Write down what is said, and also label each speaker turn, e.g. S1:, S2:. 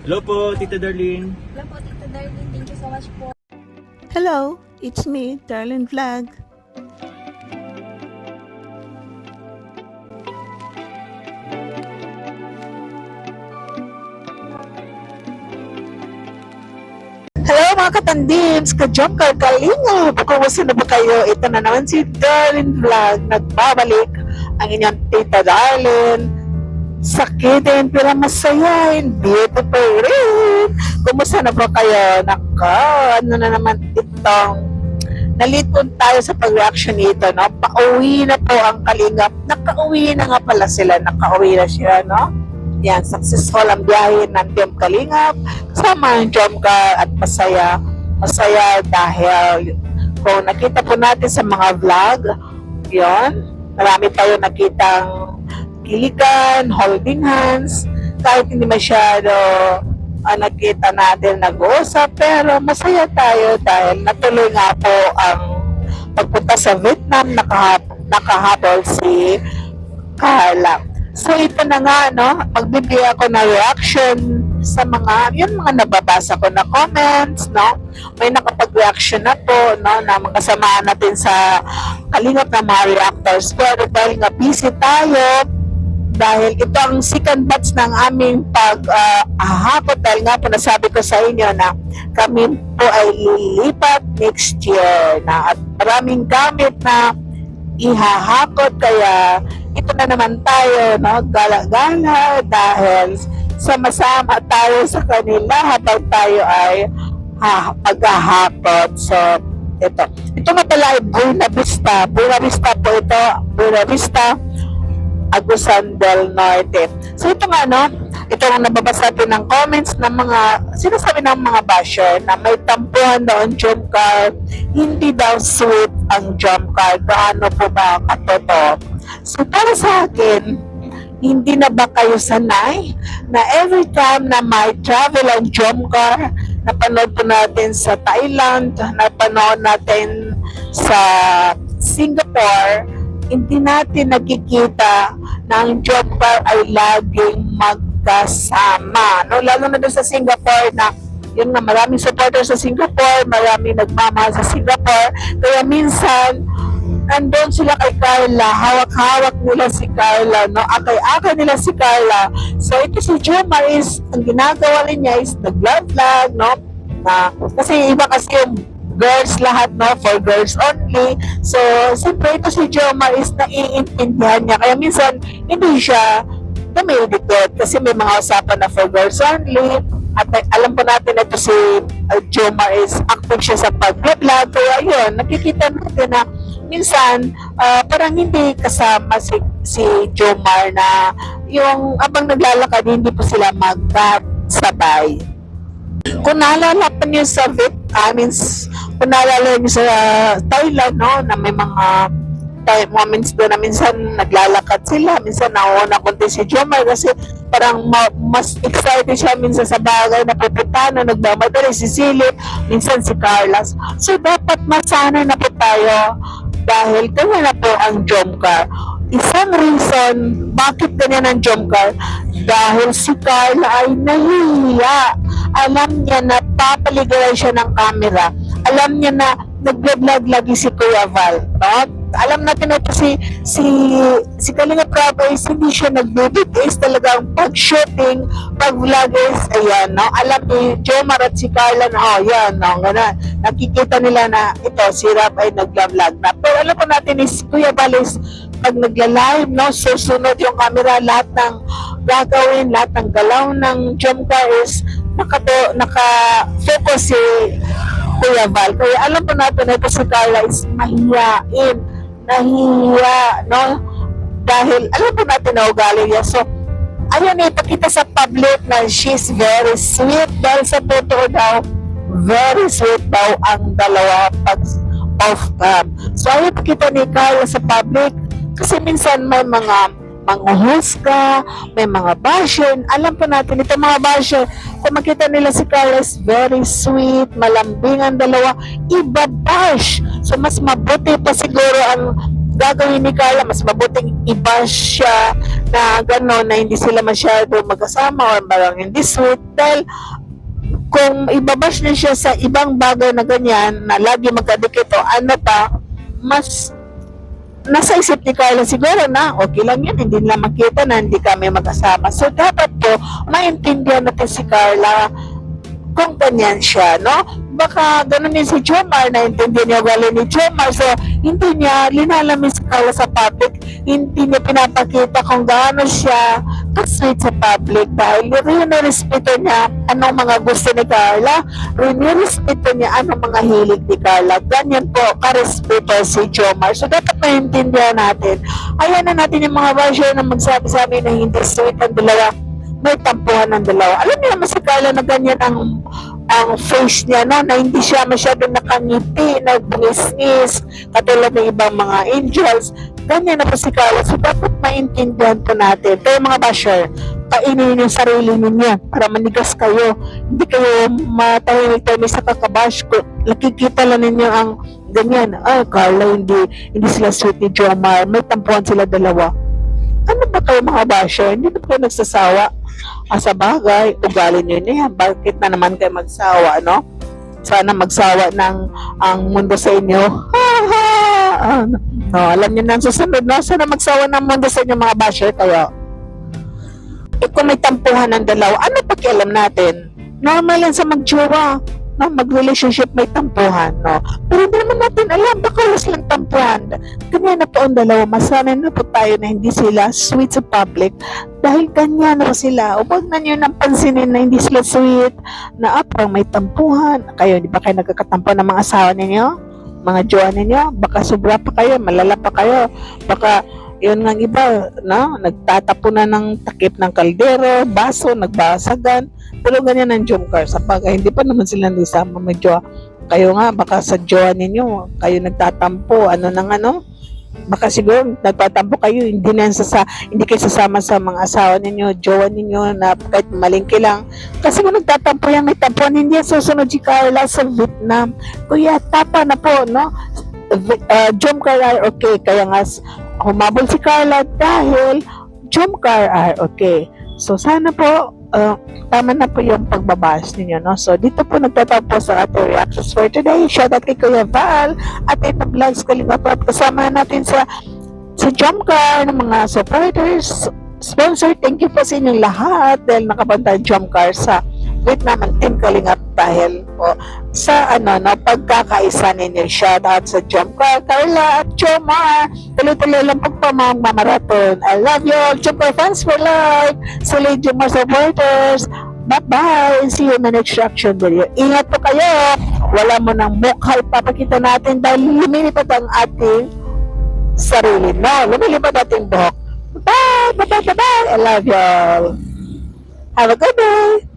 S1: Hello po, Tita Darlene.
S2: Hello po, Tita Darlene. Thank you so much po.
S3: Hello, it's me, Darlene Vlog.
S4: Hello mga katandims, ka-jumper, kalingap. Kumusta na ba kayo? Ito na naman si Darlene Vlog. Nagbabalik ang inyong Tita Darlene. Sakitin pero masayain, beautiful rin. Kumusta na ba kayo? Ano na naman itong nalitun tayo sa pag-reaction nito, no? Pauwi na po ang kalingap. Nakauwi na nga pala sila. Nakauwi na siya, no? Yan, successful ang biyahe ng Team Kalingap. Kasama ang Jomcar at masaya. Masaya dahil kung nakita po natin sa mga vlog, yon, marami tayo nakitang kilikan, holding hands, kahit hindi masyado nakita natin nag-uusap, pero masaya tayo dahil natuloy nga po ang pagpunta sa Vietnam, nakahabol si Carla. So ito na nga, no, magbibigay ako na reaction sa mga nababasa ko na comments, no. May nakapag-reaction na po, no, na magkasamaan natin sa kalingap na mga reactors. Pero dahil nga busy tayo, dahil ito ang second batch ng aming pag-ahakot, dahil nga po nasabi ko sa inyo na kami po ay lilipat next year na at maraming gamit na ihahakot, kaya ito na naman tayo, no, gala-gala dahil sama-sama tayo sa kanila habang tayo ay paghahakot. So ito nga pala ay Buena Vista po ito, Buena Vista, Agusan del Norte. So ito nga, no, ito ang nababasa natin ng comments ng mga sinasabi ng mga basher na may tampuhan daw ang Jomcar, hindi daw sweet ang Jomcar. Gaano po ba katotoo? So para sa akin, hindi na ba kayo sanay na every time na may travel ang Jomcar, napanood po natin sa Thailand, napanood natin sa Singapore, hindi natin nakikita na ang Jomcar ay laging magkasama, no? Lalo na doon sa Singapore na yun nga, maraming supporters sa Singapore, maraming nagmamahal sa Singapore, kaya minsan nandun sila kay Carla, hawak-hawak nila si Carla, no? Akay-akay nila si Carla. So ito si Jomar is, ang ginagawa niya is nag-vlog, no? Kasi iba kasi yung girls lahat, no, for girls only. So siyempre ito si Jomar is naiintindihan niya, kaya minsan hindi siya dumidikot kasi may mga usapan na for girls only. At alam po natin ito si Jomar is active siya sa pag-vlog, kaya yun, nakikita natin na minsan parang hindi kasama si Jomar na yung abang naglalakad hindi po sila magkasabay. Kung naalala pa niyo sa kung naalala niyo sa Thailand, no, na may mga moments doon na minsan naglalakad sila, minsan nauuna konti si Jomar kasi parang mas excited siya minsan sa bagay na pupuntahan na nagmamadali, si Silip, minsan si Carlos. So dapat masanay na po tayo dahil kanya na po ang Jomcar. Isang reason bakit ganyan ang Jomcar, dahil si Carla ay nahihiya. Alam niya na papaligaran siya ng camera. Alam niya na nag-vlog lagi si Kuya Val, no? Alam natin na ito si Kalinga Prabo is hindi siya nagbibigis, talagang pag-shooting, pag-vlog is, ayan, no? Alam ni Jomar at si Carla na, yan, no? Ganun. Nakikita nila na ito, si Rap ay nag-vlog na. Pero alam ko natin is Kuya Val is pag nagla-live, no, susunod yung camera, lahat ng gagawin, lahat ng galaw ng Jomcar is naka-focus si Kuya Val. Kaya alam po natin na ito si Carla is nahihiya, no? Dahil alam po natin na ugali niya. So, ayun, ipakita sa public na she's very sweet. Dahil sa totoo daw, very sweet daw ang dalawa pag off-cam. So, ayun, ipakita ni Carla sa public. Kasi minsan may mga manghuhusga, may mga basher. Alam po natin, ito mga basher, kung makita nila si Carla is very sweet, malambing ang dalawa, iba-bash. So mas mabuti pa siguro ang gagawin ni Carla, mas mabuting i-bash siya na gano'n na hindi sila masyado magkasama or parang hindi sweet dahil kung ibabash niya siya sa ibang bagay na ganyan na lagi magkadikit o ano pa, mas nasa isip ni Carla siguro na okay lang yan, hindi nila makita na hindi kami magkasama. So dapat po maintindihan natin si Carla kung ganyan siya, no? Baka ganun din si Jomar, naintindihan niya wala ni Jomar. So, hindi niya linalamin si Carla sa public. Hindi niya pinapakita kung gaano siya ka-sweet sa public dahil rin-respeto niya anong mga gusto ni Carla. Rin-respeto niya anong mga hilig ni Carla. Ganyan po, ka-respeto si Jomar. So, dapat maintindihan natin. Ayan na natin yung mga basher na magsabi sa amin na hindi sweet ang dalawa. May tampuhan ng dalawa. Alam niyo naman si Carla na ganyan ang face niya, no? Na hindi siya masyadong nakangiti, nagbungis-ngis, katulad ng ibang mga angels. Ganyan na po si Carla. So, dapat maintindihan po natin. Pero mga basher, kainin yung sarili ninyo para manigas kayo. Hindi kayo matahimik-tahimik sa kakabash ko. Nakikita lang ninyo ang ganyan. Carla, hindi sila sweet ni Jomar. May tampuhan sila dalawa. Ano ba kayo mga basher? Hindi na kayo nagsasawa? Sa bagay, ugali nyo na yan. Bakit na naman kayo magsawa, no? Sana magsawa ng ang mundo sa inyo. No, alam nyo na ang susunod, no? Sana magsawa ng mundo sa inyo mga basher kayo. Kung may tampuhan ng dalawa, ano pakialam natin? Normal yan sa magjowa. No, mag-relationship may tampuhan, no? Pero hindi naman natin alam, baka wala silang tampuhan. Ganyan na po ang dalawa, masanay na po tayo na hindi sila sweet sa public dahil ganyan na po sila. Huwag na nyo nang pansinin na hindi sila sweet, na parang may tampuhan. Kayo, di ba kayo nagkakatampuhan ng mga asawa ninyo? Mga jowa ninyo? Baka sobra pa kayo, malala pa kayo. Baka yun nga iba, no? Nagtatapunan ng takip ng kaldero, baso, nagbasagan. Pero ganyan ang Jomcar. Sa pagka hindi pa naman sila nagsama mag-jowa. Kayo nga, baka sa jowa ninyo, kayo nagtatampo, baka siguro nagtatampo kayo, hindi kayo sasama sa mga asawa ninyo, jowa ninyo, na kahit malingki lang. Kasi kung nagtatampo yan, may tampuan, hindi yan susunod si Carla sa Vietnam. Kuya, tapa na po, no? Jomcar are okay. Kaya nga, humabol si Carla dahil Jomcar are okay. So, sana po, tama na po yung pagbabash ninyo, no? So, dito po nagtatapos sa ating reactions for today. Shout out kay Kuya Val at ito vlogs Kalingap at kasama natin sa Jomcar ng mga supporters, sponsor. Thank you po sa inyong lahat dahil nakabanta Jomcar sa Vietnam ang Team Kalingap dahil po sa pagkakaisa ninyo. Shout out sa Jomcar, Carla at Jomar. Tuloy-tuloy lang pagpamamaraton. I love you all, Jomcar fans for life. Solid Jomar supporters. Bye-bye. See you in the next reaction video. Ingat po kayo. Wala mo ng mukha ipapakita natin dahil lumilipad ang ating sarili. No, lumilipad ating buhok. Bye! Bye-bye! Bye-bye! I love you all. Have a good day!